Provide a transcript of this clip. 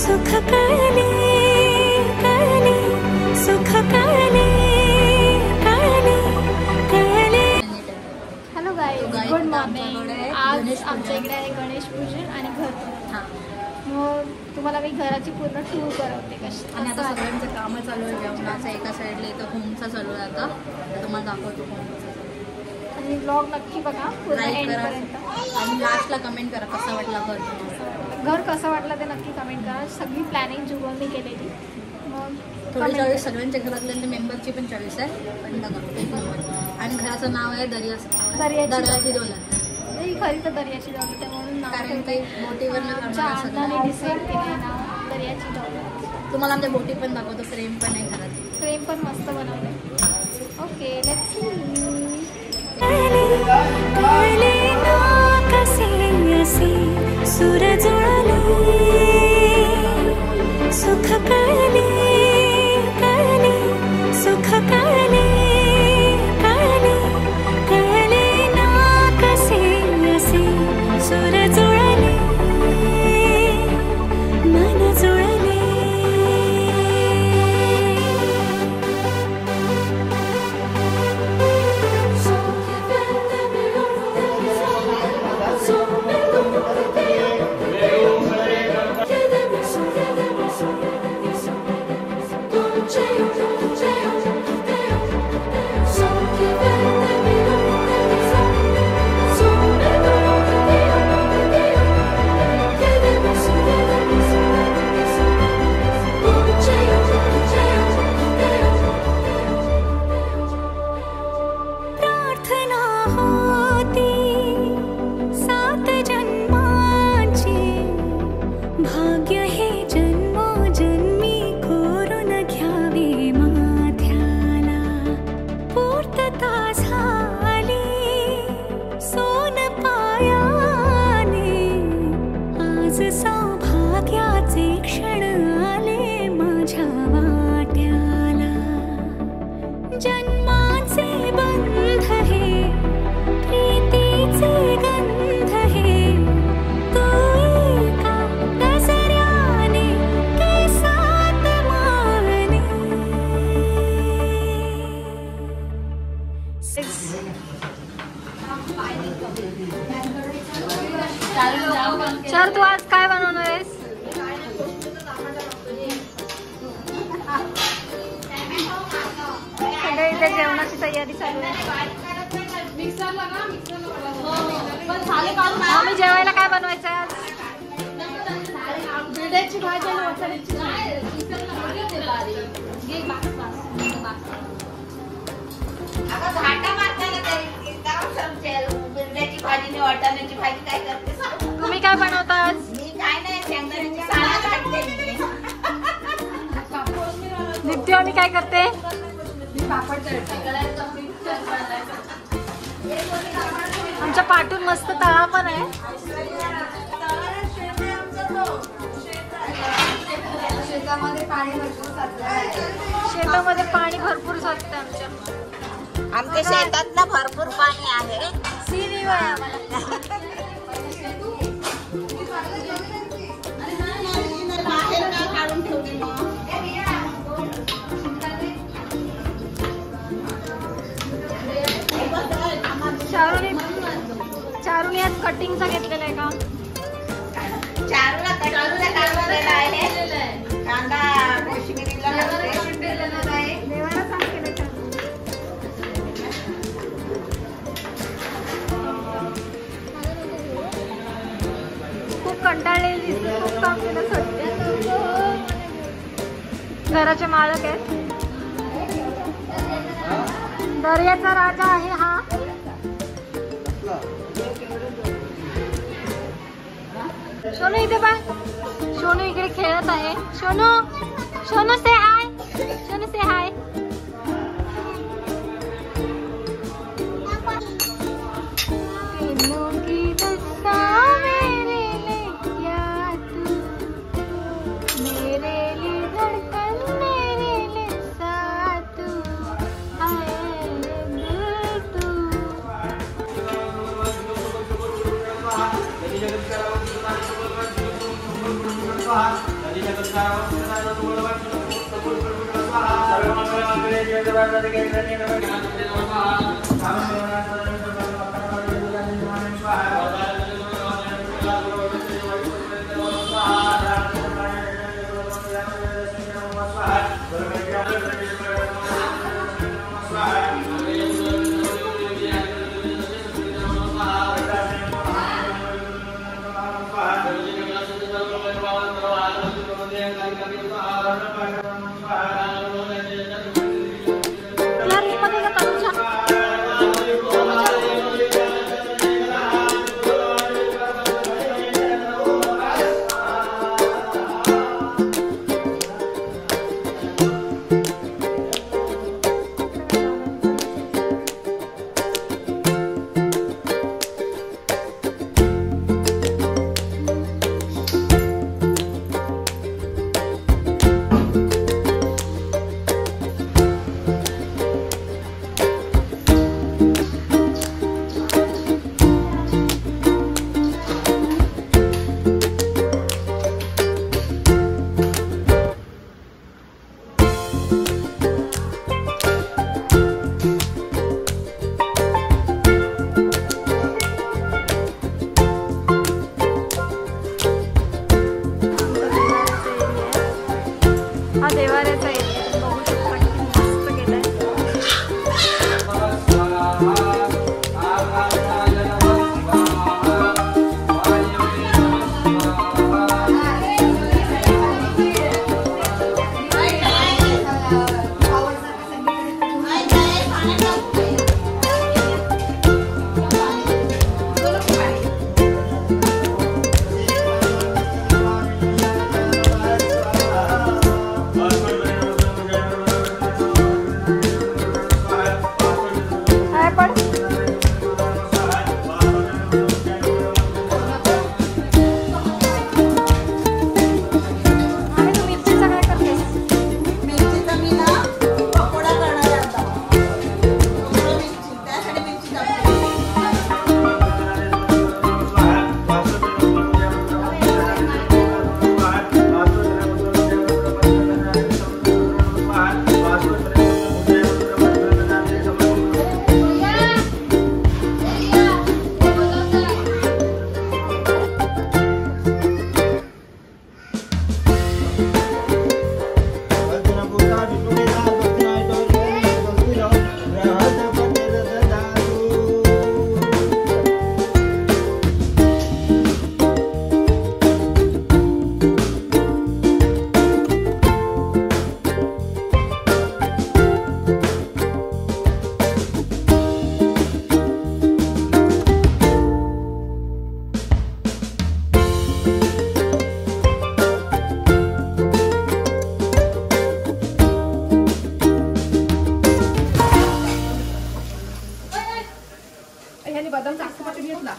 सुख कळले कळले सुख कळले कळले कळले। Hello guys, good morning. आज आमच्या इकडे आहे गणेश पूजन आणि घर। मग तुम्हाला मी घराची पूर्ण टूर करवते कशी। आणि आता सगळ्यांचं कामं चालू आहे, जेवणाचं एका साईडला इथं होमचं चालू आहे। आता तुम्हाला दाखवतो होमचं आणि ब्लॉग नक्की बघा पूर्ण एंडपर्यंत आणि लास्टला कमेंट करा कसा वाटला घर तुम्हाला। घर कसं वाटलं ते नक्की कमेंट करा। सगळी प्लॅनिंग जुगलने केलेली। मग थोडी चॉईस सगळ्यांच्या घरातल्या मेंबरची पण चॉईस आहे, पण बघा। आणि घराचं नाव आहे दर्याची दौलत। खरी तर दर्याची दौलत आहे म्हणून नाव, कारण ते बोटीवर डिसाईड केलं नाव दर्याची दौलत। तुम्हाला आमच्या बोटी पण दाखवतो, फ्रेम पण आहे घरात, फ्रेम पण मस्त बनवले। Okay let's see. सुर जुळले सुख कळले कळले सुख कळले कळले कळले ना कसे असे सुर जुळले मन जुळले। सौभाग्याचे क्षण आले माझ्या वाट्याला। जन्माचे बंध हे प्रीतीचे गंध हे तू एका नजऱ्याने केसात मारणे। सर तू आज काय बनवणार आहेस? इथे जेवणाची तयारी चालू आहे। आम्ही जेवायला काय बनवायचं आज? बिरड्याची भाजी आणि वटाण्याची भाजी वाटाण्याची भाजी काय करते? तुम्ही काय बनवतात? मी काय नाही, शेंगदाण्याची साला काढते। दीप्ती आम्ही काय करते? आमच्या पाठून मस्त तळा पण आहे। शेतामध्ये पाणी भरपूर साचतं आमच्या शेतात ना भरपूर पाणी आहे। सिरी आहे आम्हाला। चारूने आज कटिंगचा घेतलेला आहे का? चारूला काढलेला आहे, कांदा कोशिंबीरीला आहे। देवाला सांग केलं चारू। खूप कंटाळलेली दिसते, खूप काम केलं सध्या। घराचे मालक आहेत। दर्याचा राजा आहे हा। सोनू इथे बघ, सोनू इकडे खेळत आहे। सोनू सोनू से हाय, सोनू से हाय। हा देवाऱ्याचा एरिया बघू शकता किती मस्त केलाय. ह्याने बदामचा आखूपाती घेतला.